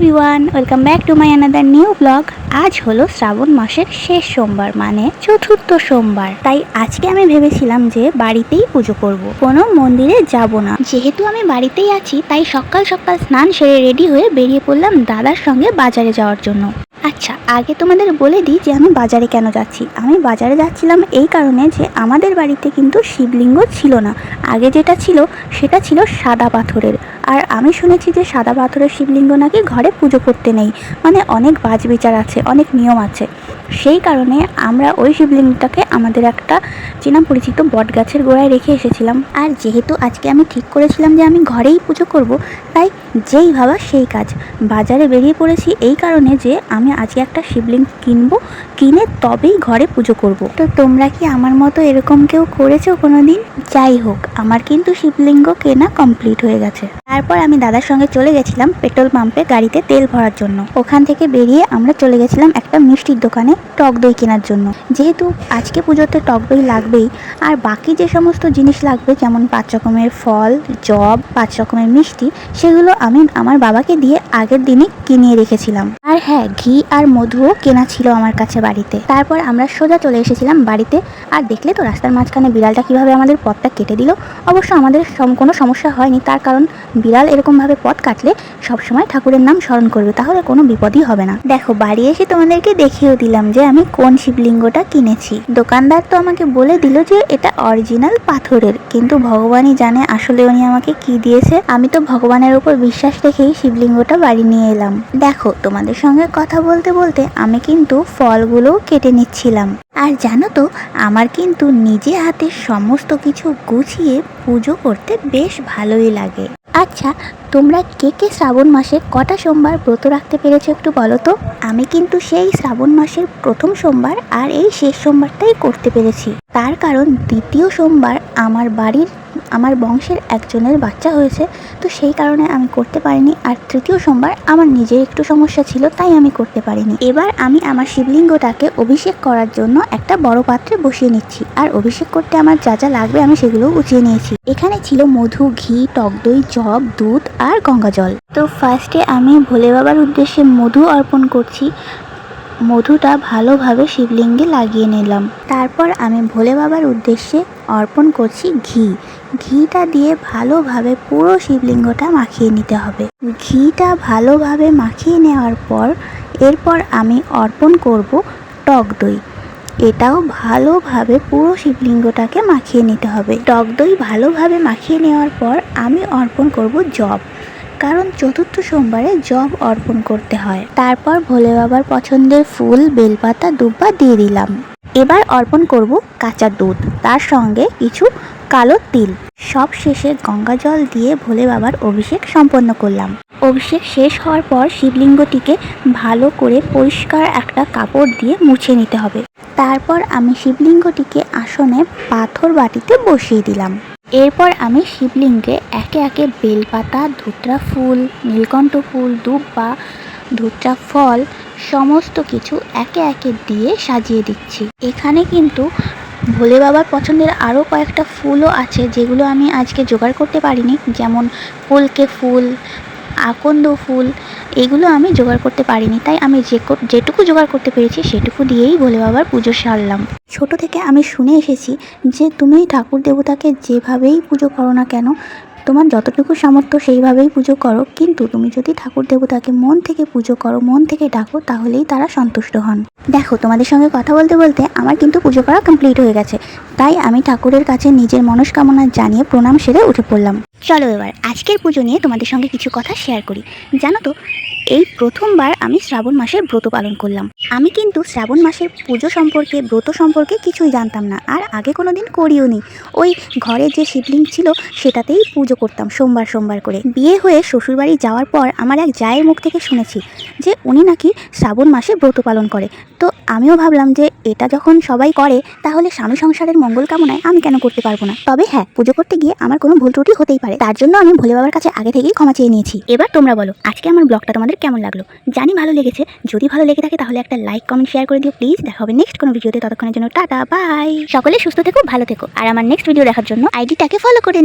Everyone, welcome back to my another new blog. আজ হলো শ্রাবণ মাসের শেষ সোমবার, মানে চতুর্থ সোমবার। তাই আজকে আমি ভেবেছিলাম যে বাড়িতেই পুজো করব, কোনো মন্দিরে যাব না। যেহেতু আমি বাড়িতেই আছি তাই সকাল সকাল স্নান সেরে রেডি হয়ে বেরিয়ে পড়লাম দাদার সঙ্গে বাজারে যাওয়ার জন্য। আচ্ছা, আগে তোমাদের বলে দিই যে আমি বাজারে কেন যাচ্ছি। আমি বাজারে যাচ্ছিলাম এই কারণে যে আমাদের বাড়িতে কিন্তু শিবলিঙ্গ ছিল না। আগে যেটা ছিল সেটা ছিল সাদা পাথরের। আর আমি শুনেছি যে সাদা পাথরের শিবলিঙ্গ নাকি ঘরে পুজো করতে নেই, মানে অনেক বাজবিচার আছে, অনেক নিয়ম আছে। সেই কারণে আমরা ওই শিবলিঙ্গটাকে আমাদের একটা চেনা পরিচিত বট গাছের গোড়ায় রেখে এসেছিলাম। আর যেহেতু আজকে আমি ঠিক করেছিলাম যে আমি ঘরেই পুজো করব, তাই যেই ভাবা সেই কাজ, বাজারে বেরিয়ে পড়েছি এই কারণে যে আমি আজকে একটা শিবলিঙ্গ কিনবো, কিনে তবেই ঘরে পুজো করব। তো তোমরা কি আমার মতো এরকম কেউ করেছো কোনো দিন? যাই হোক, আমার কিন্তু শিবলিঙ্গ কেনা কমপ্লিট হয়ে গেছে। তারপর আমি দাদার সঙ্গে চলে গেছিলাম পেট্রোল পাম্পে গাড়িতে তেল ভরার জন্য। ওখান থেকে বেরিয়ে আমরা চলে গেছিলাম একটা মিষ্টির দোকানে টক দই কেনার জন্য। যেহেতু আজকে পুজোতে টক দই লাগবেই, আর বাকি যে সমস্ত জিনিস লাগবে যেমন 5 রকমের ফল, জব, 5 রকমের মিষ্টি, সেগুলো আমি আমার বাবাকে দিয়ে আগের দিনই কিনিয়ে রেখেছিলাম। আর হ্যাঁ, ঘি আর মধুও কেনা ছিল আমার কাছে বাড়িতে। তারপর আমরা সোজা চলে এসেছিলাম বাড়িতে। আর দেখলে তো রাস্তার মাঝখানে বিড়ালটা কিভাবে আমাদের পথটা কেটে দিল। অবশ্য আমাদের কোনো সমস্যা হয়নি, তার কারণ বিড়াল এরকমভাবে পথ কাটলে সবসময় ঠাকুরের নাম স্মরণ করবে, তাহলে কোনো বিপদই হবে না। দেখো, বাড়ি এসে তোমাদেরকে দেখিয়েও দিলাম যে আমি কোন শিবলিঙ্গটা কিনেছি। দোকানদার তো আমাকে বলে দিল যে এটা অরিজিনাল পাথরের, কিন্তু ভগবানই জানে আসলে উনি আমাকে কি দিয়েছে। আমি তো ভগবানের উপর বিশ্বাস রেখেই শিবলিঙ্গটা বাড়ি নিয়ে এলাম। দেখো, তোমাদের সঙ্গে কথা বলতে বলতে আমি কিন্তু ফলগুলোও কেটে নিচ্ছিলাম। আর জানো তো, আমার কিন্তু নিজে হাতে সমস্ত কিছু গুছিয়ে পুজো করতে বেশ ভালোই লাগে। আচ্ছা, তোমরা কে কে শ্রাবণ মাসে কটা সোমবার ব্রত রাখতে পেরেছো একটু বলো তো? আমি কিন্তু সেই শ্রাবণ মাসের প্রথম সোমবার আর এই শেষ সোমবারটাই করতে পেরেছি। তার কারণ দ্বিতীয় সোমবার আমার বংশের একজনের বাচ্চা হয়েছে, তো সেই কারণে আমি করতে পারিনি। আর তৃতীয় সোমবার আমার নিজের একটু সমস্যা ছিল, তাই আমি করতে পারিনি। এবার আমি আমার শিবলিঙ্গটাকে অভিষেক করার জন্য একটা বড় পাত্রে বসিয়ে নিচ্ছি। আর অভিষেক করতে আমার যা যা লাগবে আমি সেগুলো গুছিয়ে নিয়েছি। এখানে ছিল মধু, ঘি, টক দই, জব, দুধ আর গঙ্গা জল। তো ফার্স্টে আমি ভোলে বাবার উদ্দেশ্যে মধু অর্পণ করছি। মধুটা ভালোভাবে শিবলিঙ্গে লাগিয়ে নিলাম। তারপর আমি ভোলে বাবার উদ্দেশ্যে অর্পণ করছি ঘি। ঘিটা দিয়ে ভালোভাবে পুরো শিবলিঙ্গটা মাখিয়ে নিতে হবে। ঘিটা ভালোভাবে মাখিয়ে নেওয়ার পর এরপর আমি অর্পণ করব টক দই। এটাও ভালোভাবে পুরো শিবলিঙ্গটাকে মাখিয়ে নিতে হবে। টক দই ভালোভাবে মাখিয়ে নেওয়ার পর আমি অর্পণ করব জব, কারণ চতুর্থ সোমবারে জব অর্পণ করতে হয়। তারপর ভোলে বাবার পছন্দের ফুল, বেলপাতা, দুব্বা দিয়ে দিলাম। এবার অর্পণ করব কাঁচা দুধ, তার সঙ্গে কিছু কালো তিল। সব শেষে গঙ্গা জল দিয়ে ভোলে বাবার অভিষেক সম্পন্ন করলাম। অভিষেক শেষ হওয়ার পর শিবলিঙ্গটিকে ভালো করে পরিষ্কার একটা কাপড় দিয়ে মুছে নিতে হবে। তারপর আমি শিবলিঙ্গটিকে আসনে পাথর বাটিতে বসিয়ে দিলাম। এরপর আমি শিবলিঙ্গে একে একে বেলপাতা, ধুতরা ফুল, নীলকণ্ঠ ফুল, দুব্বা, ধুতরা ফল সমস্ত কিছু একে একে দিয়ে সাজিয়ে দিচ্ছি। এখানে কিন্তু ভোলে বাবার পছন্দের আরও কয়েকটা ফুলও আছে, যেগুলো আমি আজকে জোগাড় করতে পারিনি, যেমন ফুলকে ফুল, আকন্দ ফুল, এগুলো আমি জোগাড় করতে পারিনি। তাই আমি যেটুকু জোগাড় করতে পেরেছি সেটুকু দিয়েই ভোলে বাবার পুজো সারলাম। ছোট থেকে আমি শুনে এসেছি যে তুমি ঠাকুর দেবতাকে যেভাবেই পুজো করো না কেন, তোমার যতটুকু সামর্থ্য সেইভাবেই পুজো করো, কিন্তু তুমি যদি ঠাকুর দেবতাকে মন থেকে পুজো করো, মন থেকে ডাকো, তাহলেই তারা সন্তুষ্ট হন। দেখো, তোমাদের সঙ্গে কথা বলতে বলতে আমার কিন্তু পুজো করা কমপ্লিট হয়ে গেছে। তাই আমি ঠাকুরের কাছে নিজের মনস্কামনা জানিয়ে প্রণাম সেরে উঠে পড়লাম। চলো এবার আজকের পুজো নিয়ে তোমাদের সঙ্গে কিছু কথা শেয়ার করি। জানো তো, এই প্রথমবার আমি শ্রাবণ মাসের ব্রত পালন করলাম। আমি কিন্তু শ্রাবণ মাসের পুজো সম্পর্কে, ব্রত সম্পর্কে কিছুই জানতাম না, আর আগে কোনো দিন করিও নি। ওই ঘরে যে শিবলিঙ্গ ছিল সেটাতেই পুজো করতাম সোমবার সোমবার করে। বিয়ে হয়ে শ্বশুরবাড়ি যাওয়ার পর আমার এক জায়ের মুখ থেকে শুনেছি যে উনি নাকি শ্রাবণ মাসে ব্রত পালন করে। তো আমিও ভাবলাম যে এটা যখন সবাই করে, তাহলে স্বামী সংসারের মঙ্গল কামনায় আমি কেন করতে পারবো না। তবে হ্যাঁ, পুজো করতে গিয়ে আমার কোনো ভুল ত্রুটি হতেই পারে, তার জন্য আমি ভোলে বাবার কাছে আগে থেকেই ক্ষমা চেয়ে নিয়েছি। এবার তোমরা বলো, আজকে আমার ব্লগটা তোমাদের কেমন লাগলো? জানি ভালো লেগেছে। যদি ভালো লেগে থাকে তাহলে একটা লাইক, কমেন্ট, শেয়ার করে দিও প্লিজ। দেখা হবে নেক্সট কোনো ভিডিওতে। ততক্ষণের জন্য টাটা, বাই। সকলে সুস্থ থেকো, ভালো থেকো, আর আমার নেক্সট ভিডিও দেখার জন্য আইডিটাকে ফলো করে